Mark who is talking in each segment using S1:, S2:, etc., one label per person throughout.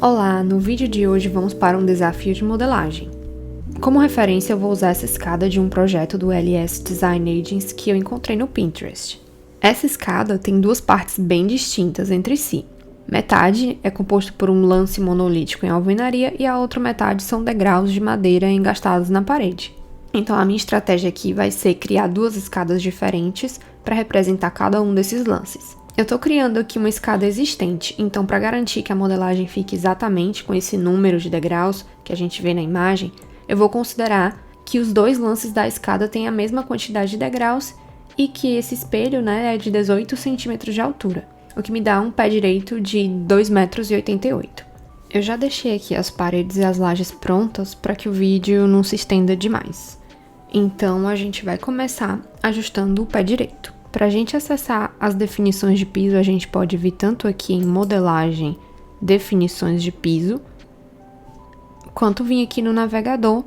S1: Olá, no vídeo de hoje vamos para um desafio de modelagem. Como referência eu vou usar essa escada de um projeto do LS Design Agents que eu encontrei no Pinterest. Essa escada tem duas partes bem distintas entre si. Metade é composto por um lance monolítico em alvenaria e a outra metade são degraus de madeira engastados na parede. Então a minha estratégia aqui vai ser criar duas escadas diferentes para representar cada um desses lances. Eu estou criando aqui uma escada existente, então para garantir que a modelagem fique exatamente com esse número de degraus que a gente vê na imagem, eu vou considerar que os dois lances da escada têm a mesma quantidade de degraus e que esse espelho, é de 18 centímetros de altura, o que me dá um pé direito de 2,88 metros. Eu já deixei aqui as paredes e as lajes prontas para que o vídeo não se estenda demais. Então a gente vai começar ajustando o pé direito. Para a gente acessar as definições de piso, a gente pode vir tanto aqui em modelagem, definições de piso, quanto vir aqui no navegador,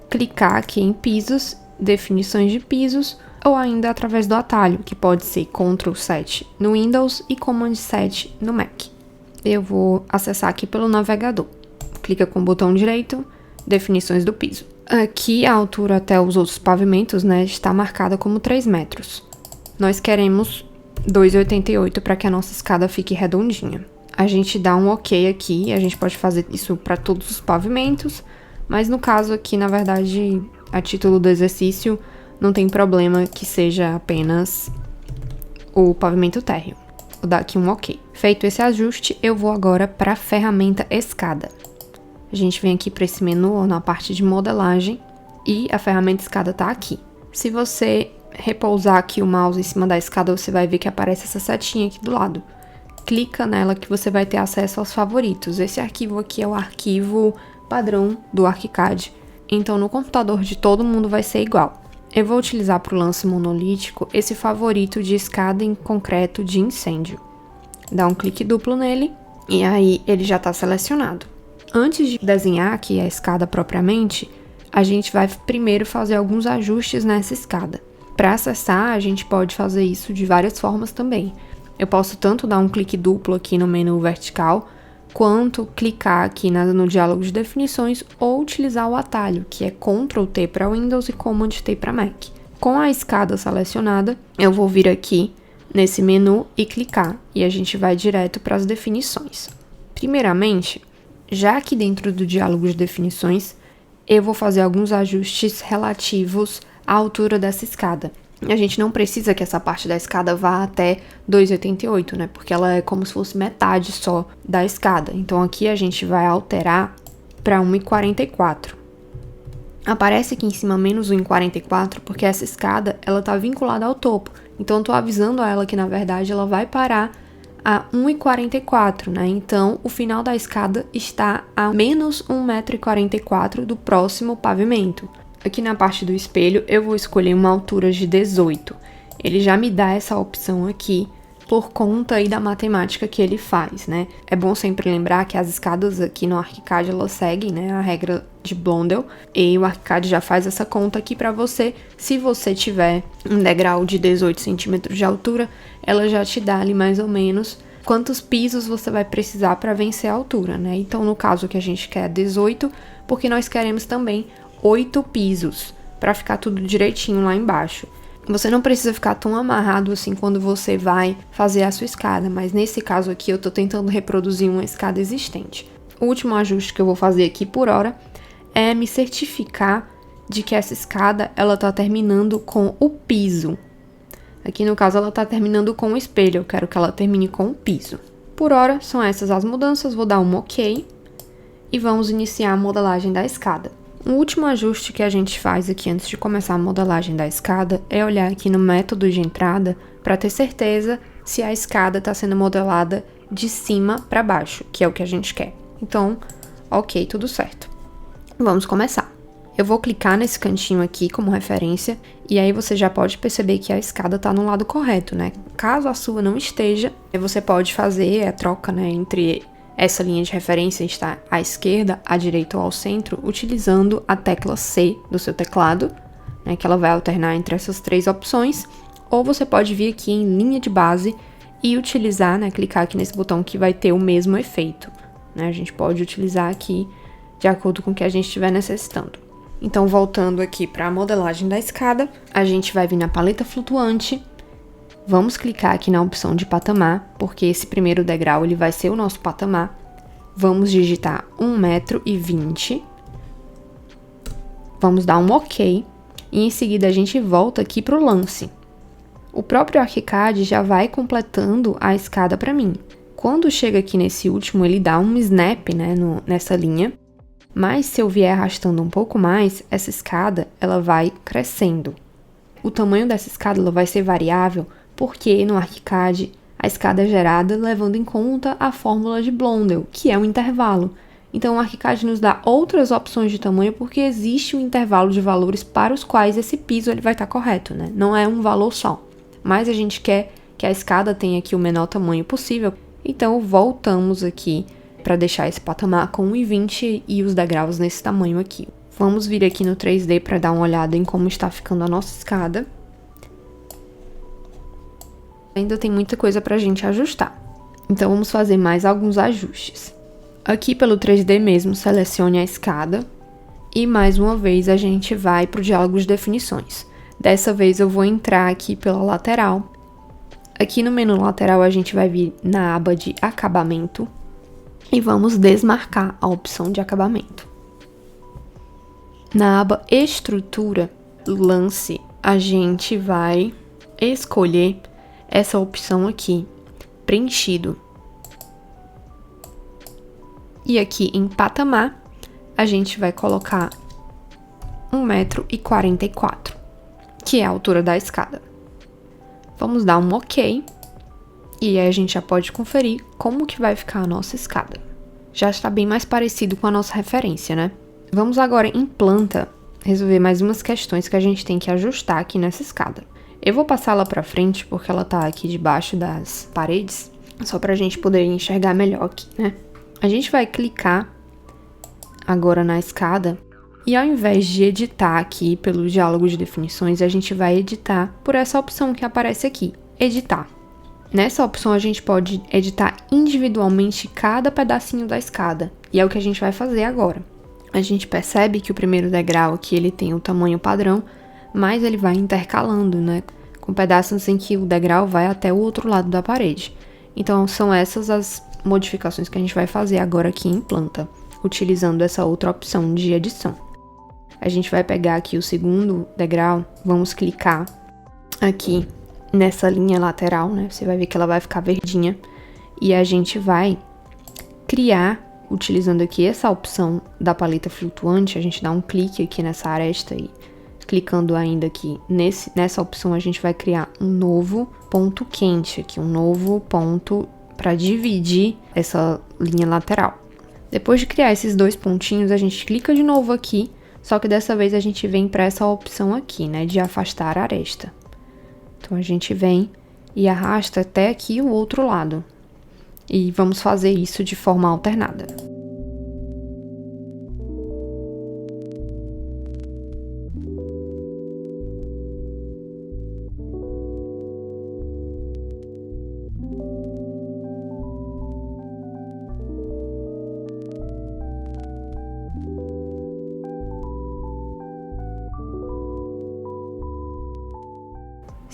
S1: clicar aqui em pisos, definições de pisos, ou ainda através do atalho, que pode ser Ctrl 7 no Windows e Command 7 no Mac. Eu vou acessar aqui pelo navegador. Clica com o botão direito, definições do piso. Aqui a altura até os outros pavimentos, está marcada como 3 metros. Nós queremos 2,88 para que a nossa escada fique redondinha. A gente dá um OK aqui, a gente pode fazer isso para todos os pavimentos, mas no caso aqui, na verdade, a título do exercício, não tem problema que seja apenas o pavimento térreo. Vou dar aqui um OK. Feito esse ajuste, eu vou agora para a ferramenta escada. A gente vem aqui para esse menu na parte de modelagem e a ferramenta escada está aqui. Se você repousar aqui o mouse em cima da escada, você vai ver que aparece essa setinha aqui do lado. Clica nela que você vai ter acesso aos favoritos. Esse arquivo aqui é o arquivo padrão do ArchiCAD, então no computador de todo mundo vai ser igual. Eu vou utilizar para o lance monolítico esse favorito de escada em concreto de incêndio. Dá um clique duplo nele e aí ele já está selecionado. Antes de desenhar aqui a escada propriamente, a gente vai primeiro fazer alguns ajustes nessa escada. Para acessar, a gente pode fazer isso de várias formas também. Eu posso tanto dar um clique duplo aqui no menu vertical, quanto clicar aqui no diálogo de definições ou utilizar o atalho, que é Ctrl T para Windows e Command T para Mac. Com a escada selecionada, eu vou vir aqui nesse menu e clicar, e a gente vai direto para as definições. Primeiramente, já aqui dentro do diálogo de definições, eu vou fazer alguns ajustes relativos à altura dessa escada. A gente não precisa que essa parte da escada vá até 2,88, porque ela é como se fosse metade só da escada. Então aqui a gente vai alterar para 1,44. Aparece aqui em cima menos 1,44 porque essa escada ela está vinculada ao topo. Então eu estou avisando a ela que na verdade ela vai parar a 1,44, Então o final da escada está a menos 1,44 m do próximo pavimento. Aqui na parte do espelho, eu vou escolher uma altura de 18. Ele já me dá essa opção aqui por conta aí da matemática que ele faz, É bom sempre lembrar que as escadas aqui no ArchiCAD, elas seguem, a regra de Blondel. E o ArchiCAD já faz essa conta aqui para você. Se você tiver um degrau de 18 centímetros de altura, ela já te dá ali mais ou menos quantos pisos você vai precisar para vencer a altura, Então, no caso que a gente quer 18, porque nós queremos também 8 pisos, para ficar tudo direitinho lá embaixo. Você não precisa ficar tão amarrado assim quando você vai fazer a sua escada, mas nesse caso aqui eu tô tentando reproduzir uma escada existente. O último ajuste que eu vou fazer aqui por hora é me certificar de que essa escada ela tá terminando com o piso. Aqui no caso ela tá terminando com o espelho, eu quero que ela termine com o piso. Por hora são essas as mudanças, vou dar um OK e vamos iniciar a modelagem da escada. O último ajuste que a gente faz aqui antes de começar a modelagem da escada é olhar aqui no método de entrada para ter certeza se a escada está sendo modelada de cima para baixo, que é o que a gente quer. Então, OK, tudo certo. Vamos começar. Eu vou clicar nesse cantinho aqui como referência e aí você já pode perceber que a escada está no lado correto, Caso a sua não esteja, você pode fazer a troca, entre essa linha de referência está à esquerda, à direita ou ao centro, utilizando a tecla C do seu teclado, que ela vai alternar entre essas três opções, ou você pode vir aqui em linha de base e utilizar, clicar aqui nesse botão que vai ter o mesmo efeito, né? A gente pode utilizar aqui de acordo com o que a gente estiver necessitando. Então, voltando aqui para a modelagem da escada, a gente vai vir na paleta flutuante, vamos clicar aqui na opção de patamar, porque esse primeiro degrau ele vai ser o nosso patamar. Vamos digitar 1,20 m, vamos dar um OK, e em seguida a gente volta aqui para o lance. O próprio ArchiCAD já vai completando a escada para mim. Quando chega aqui nesse último, ele dá um snap, né, nessa linha, mas se eu vier arrastando um pouco mais, essa escada ela vai crescendo. O tamanho dessa escada ela vai ser variável, porque no ArchiCAD a escada é gerada levando em conta a fórmula de Blondel, que é um intervalo. Então o ArchiCAD nos dá outras opções de tamanho porque existe um intervalo de valores para os quais esse piso ele vai estar correto, né? Não é um valor só. Mas a gente quer que a escada tenha aqui o menor tamanho possível, então voltamos aqui para deixar esse patamar com 1,20 e os degraus nesse tamanho aqui. Vamos vir aqui no 3D para dar uma olhada em como está ficando a nossa escada. Ainda tem muita coisa para a gente ajustar, então vamos fazer mais alguns ajustes. Aqui pelo 3D mesmo, selecione a escada e mais uma vez a gente vai para o diálogo de definições. Dessa vez eu vou entrar aqui pela lateral. Aqui no menu lateral a gente vai vir na aba de acabamento e vamos desmarcar a opção de acabamento. Na aba estrutura, lance, a gente vai escolher essa opção aqui, preenchido. E aqui em patamar, a gente vai colocar 1,44 m, que é a altura da escada. Vamos dar um OK. E aí a gente já pode conferir como que vai ficar a nossa escada. Já está bem mais parecido com a nossa referência, né? Vamos agora em planta resolver mais umas questões que a gente tem que ajustar aqui nessa escada. Eu vou passar ela para frente porque ela tá aqui debaixo das paredes, só pra gente poder enxergar melhor aqui, né? A gente vai clicar agora na escada e ao invés de editar aqui pelo diálogo de definições, a gente vai editar por essa opção que aparece aqui, editar. Nessa opção a gente pode editar individualmente cada pedacinho da escada, e é o que a gente vai fazer agora. A gente percebe que o primeiro degrau aqui ele tem o tamanho padrão, mas ele vai intercalando, né, com pedaços em que o degrau vai até o outro lado da parede. Então são essas as modificações que a gente vai fazer agora aqui em planta, utilizando essa outra opção de edição. A gente vai pegar aqui o segundo degrau, vamos clicar aqui nessa linha lateral, né? Você vai ver que ela vai ficar verdinha. E a gente vai criar, utilizando aqui essa opção da paleta flutuante, a gente dá um clique aqui nessa aresta e clicando ainda aqui nessa opção, a gente vai criar um novo ponto quente aqui, um novo ponto para dividir essa linha lateral. Depois de criar esses dois pontinhos, a gente clica de novo aqui, só que dessa vez a gente vem para essa opção aqui, né, de afastar a aresta. Então a gente vem e arrasta até aqui o outro lado. E vamos fazer isso de forma alternada.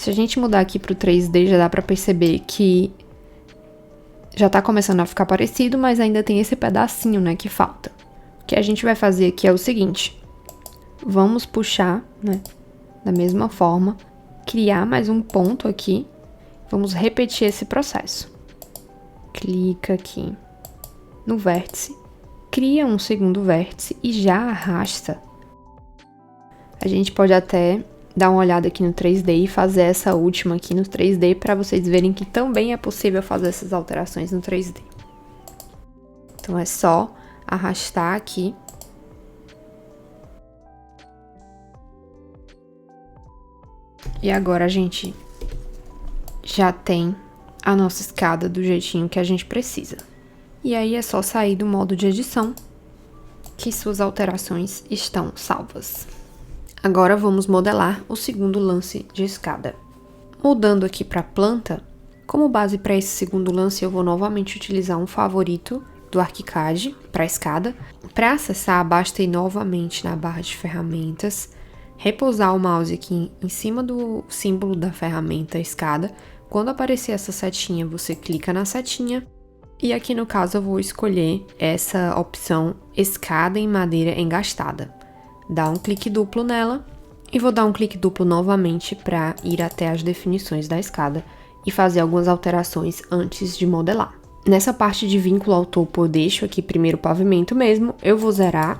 S1: Se a gente mudar aqui para o 3D, já dá para perceber que já tá começando a ficar parecido, mas ainda tem esse pedacinho, né, que falta. O que a gente vai fazer aqui é o seguinte. Vamos puxar, né, da mesma forma, criar mais um ponto aqui. Vamos repetir esse processo. Clica aqui no vértice, cria um segundo vértice e já arrasta. A gente pode até dar uma olhada aqui no 3D e fazer essa última aqui no 3D para vocês verem que também é possível fazer essas alterações no 3D. Então é só arrastar aqui. E agora a gente já tem a nossa escada do jeitinho que a gente precisa. E aí é só sair do modo de edição que suas alterações estão salvas. Agora vamos modelar o segundo lance de escada. Mudando aqui para planta, como base para esse segundo lance eu vou novamente utilizar um favorito do ArchiCAD para a escada. Para acessar, basta ir novamente na barra de ferramentas, repousar o mouse aqui em cima do símbolo da ferramenta escada. Quando aparecer essa setinha, você clica na setinha. E aqui no caso eu vou escolher essa opção escada em madeira engastada. Dá um clique duplo nela e vou dar um clique duplo novamente para ir até as definições da escada e fazer algumas alterações antes de modelar. Nessa parte de vínculo ao topo eu deixo aqui primeiro o pavimento mesmo, eu vou zerar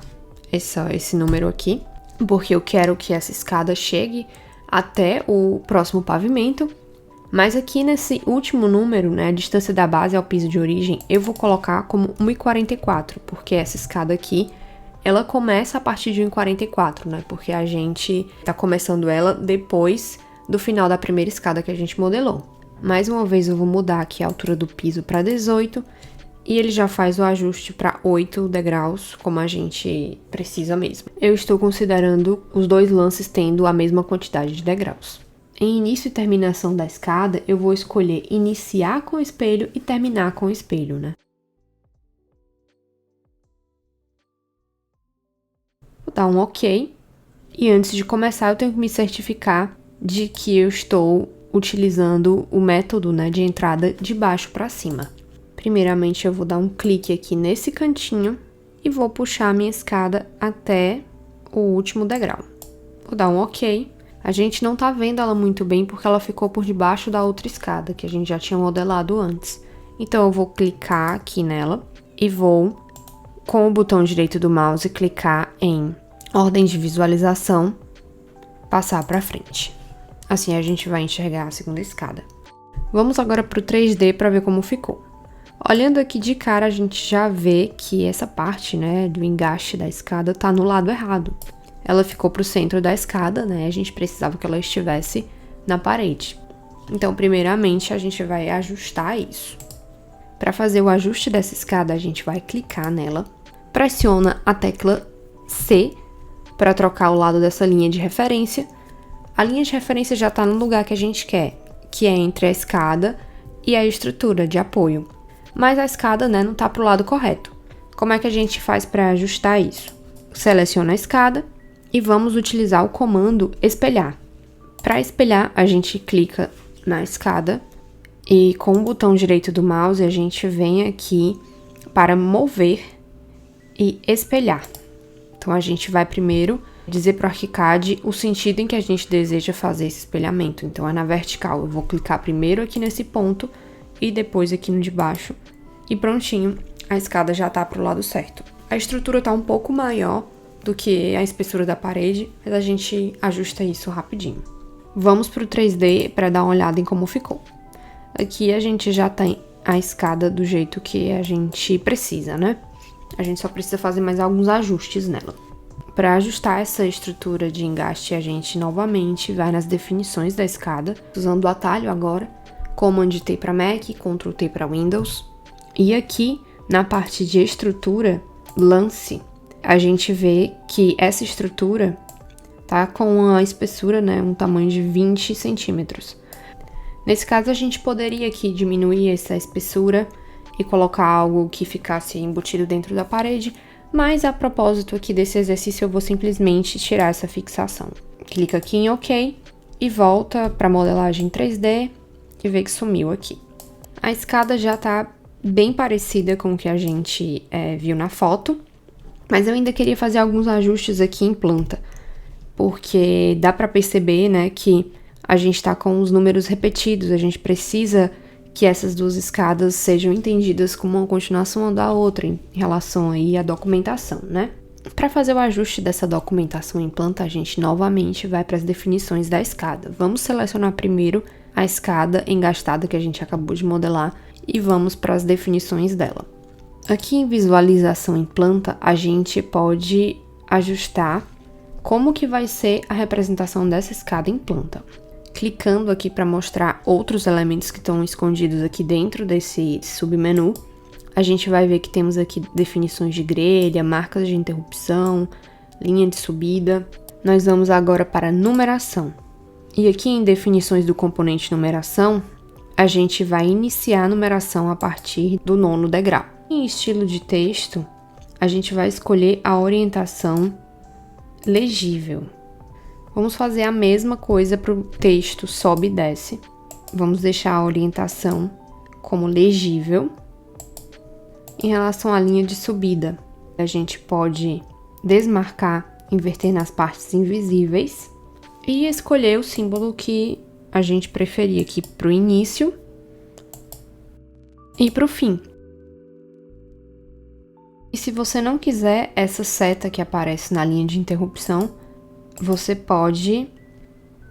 S1: esse número aqui, porque eu quero que essa escada chegue até o próximo pavimento. Mas aqui nesse último número, né, a distância da base ao piso de origem, eu vou colocar como 1,44, porque essa escada aqui, ela começa a partir de 1,44, né, porque a gente tá começando ela depois do final da primeira escada que a gente modelou. Mais uma vez eu vou mudar aqui a altura do piso para 18, e ele já faz o ajuste para 8 degraus, como a gente precisa mesmo. Eu estou considerando os dois lances tendo a mesma quantidade de degraus. Em início e terminação da escada, eu vou escolher iniciar com o espelho e terminar com o espelho, né? Vou dar um OK. E antes de começar, eu tenho que me certificar de que eu estou utilizando o método, né, de entrada de baixo para cima. Primeiramente, eu vou dar um clique aqui nesse cantinho e vou puxar a minha escada até o último degrau. Vou dar um OK. A gente não tá vendo ela muito bem porque ela ficou por debaixo da outra escada que a gente já tinha modelado antes. Então eu vou clicar aqui nela e vou, com o botão direito do mouse, clicar em ordem de visualização, passar para frente. Assim a gente vai enxergar a segunda escada. Vamos agora para o 3D para ver como ficou. Olhando aqui de cara, a gente já vê que essa parte, né, do engaste da escada tá no lado errado. Ela ficou para o centro da escada, né? A gente precisava que ela estivesse na parede. Então, primeiramente, a gente vai ajustar isso. Para fazer o ajuste dessa escada, a gente vai clicar nela, pressiona a tecla C para trocar o lado dessa linha de referência. A linha de referência já está no lugar que a gente quer, que é entre a escada e a estrutura de apoio. Mas a escada, né, não está para o lado correto. Como é que a gente faz para ajustar isso? Seleciona a escada e vamos utilizar o comando espelhar. Para espelhar, a gente clica na escada e com o botão direito do mouse a gente vem aqui para mover e espelhar. Então a gente vai primeiro dizer para o ArchiCAD o sentido em que a gente deseja fazer esse espelhamento. Então é na vertical, eu vou clicar primeiro aqui nesse ponto e depois aqui no de baixo e prontinho, a escada já está para o lado certo. A estrutura está um pouco maior do que a espessura da parede, mas a gente ajusta isso rapidinho. Vamos para o 3D para dar uma olhada em como ficou. Aqui a gente já tem a escada do jeito que a gente precisa, né? A gente só precisa fazer mais alguns ajustes nela. Para ajustar essa estrutura de engaste, a gente novamente vai nas definições da escada, usando o atalho agora, Command T para Mac, Ctrl T para Windows. E aqui, na parte de estrutura, lance, a gente vê que essa estrutura tá com a espessura, né, um tamanho de 20 centímetros. Nesse caso, a gente poderia aqui diminuir essa espessura e colocar algo que ficasse embutido dentro da parede, mas a propósito aqui desse exercício eu vou simplesmente tirar essa fixação. Clica aqui em OK e volta para a modelagem 3D e vê que sumiu aqui. A escada já tá bem parecida com o que a gente viu na foto, mas eu ainda queria fazer alguns ajustes aqui em planta, porque dá para perceber, né, que a gente tá com os números repetidos, a gente precisa que essas duas escadas sejam entendidas como uma continuação da outra em relação aí à documentação, né? Para fazer o ajuste dessa documentação em planta, a gente novamente vai para as definições da escada. Vamos selecionar primeiro a escada engastada que a gente acabou de modelar e vamos para as definições dela. Aqui em visualização em planta, a gente pode ajustar como que vai ser a representação dessa escada em planta. Clicando aqui para mostrar outros elementos que estão escondidos aqui dentro desse submenu, a gente vai ver que temos aqui definições de grelha, marcas de interrupção, linha de subida. Nós vamos agora para numeração. E aqui em definições do componente numeração, a gente vai iniciar a numeração a partir do 9º degrau. Em estilo de texto, a gente vai escolher a orientação legível. Vamos fazer a mesma coisa para o texto sobe e desce. Vamos deixar a orientação como legível. Em relação à linha de subida, a gente pode desmarcar, inverter nas partes invisíveis e escolher o símbolo que a gente preferir aqui para o início e para o fim. E se você não quiser essa seta que aparece na linha de interrupção, você pode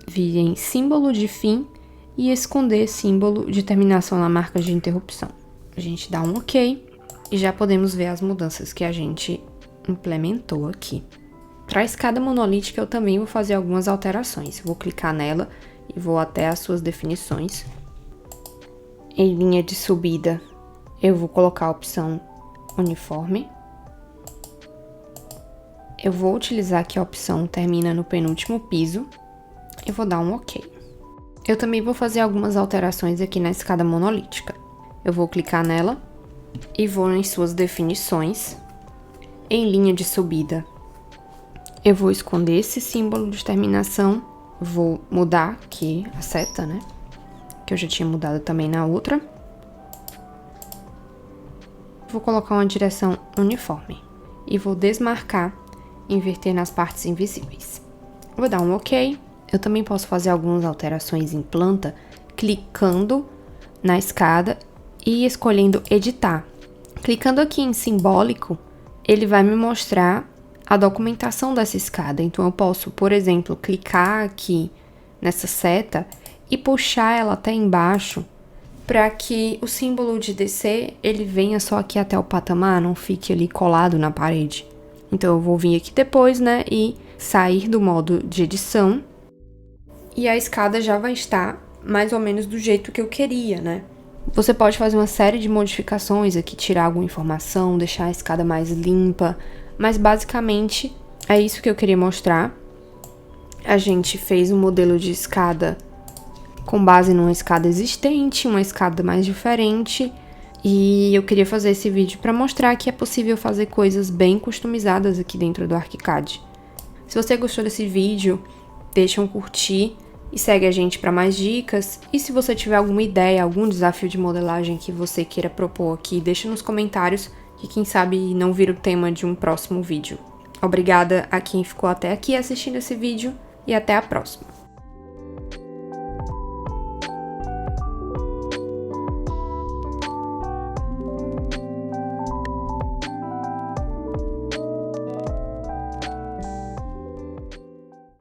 S1: vir em símbolo de fim e esconder símbolo de terminação na marca de interrupção. A gente dá um OK e já podemos ver as mudanças que a gente implementou aqui. Para a escada monolítica eu também vou fazer algumas alterações. Vou clicar nela e vou até as suas definições. Em linha de subida eu vou colocar a opção uniforme. Eu vou utilizar aqui a opção termina no penúltimo piso e vou dar um OK. Eu também vou fazer algumas alterações aqui na escada monolítica. Eu vou clicar nela e vou em suas definições. Em linha de subida, eu vou esconder esse símbolo de terminação. Vou mudar aqui a seta, né? Que eu já tinha mudado também na outra. Vou colocar uma direção uniforme e vou desmarcar, inverter nas partes invisíveis. Vou dar um OK. Eu também posso fazer algumas alterações em planta, clicando na escada e escolhendo editar. Clicando aqui em simbólico, ele vai me mostrar a documentação dessa escada. Então eu posso, por exemplo, clicar aqui nessa seta e puxar ela até embaixo para que o símbolo de descer ele venha só aqui até o patamar, não fique ali colado na parede. Então eu vou vir aqui depois, né, e sair do modo de edição. E a escada já vai estar mais ou menos do jeito que eu queria, né? Você pode fazer uma série de modificações aqui, tirar alguma informação, deixar a escada mais limpa, mas basicamente é isso que eu queria mostrar. A gente fez um modelo de escada com base numa escada existente, uma escada mais diferente. E eu queria fazer esse vídeo para mostrar que é possível fazer coisas bem customizadas aqui dentro do ArchiCAD. Se você gostou desse vídeo, deixa um curtir e segue a gente para mais dicas. E se você tiver alguma ideia, algum desafio de modelagem que você queira propor aqui, deixa nos comentários que quem sabe não vira o tema de um próximo vídeo. Obrigada a quem ficou até aqui assistindo esse vídeo e até a próxima.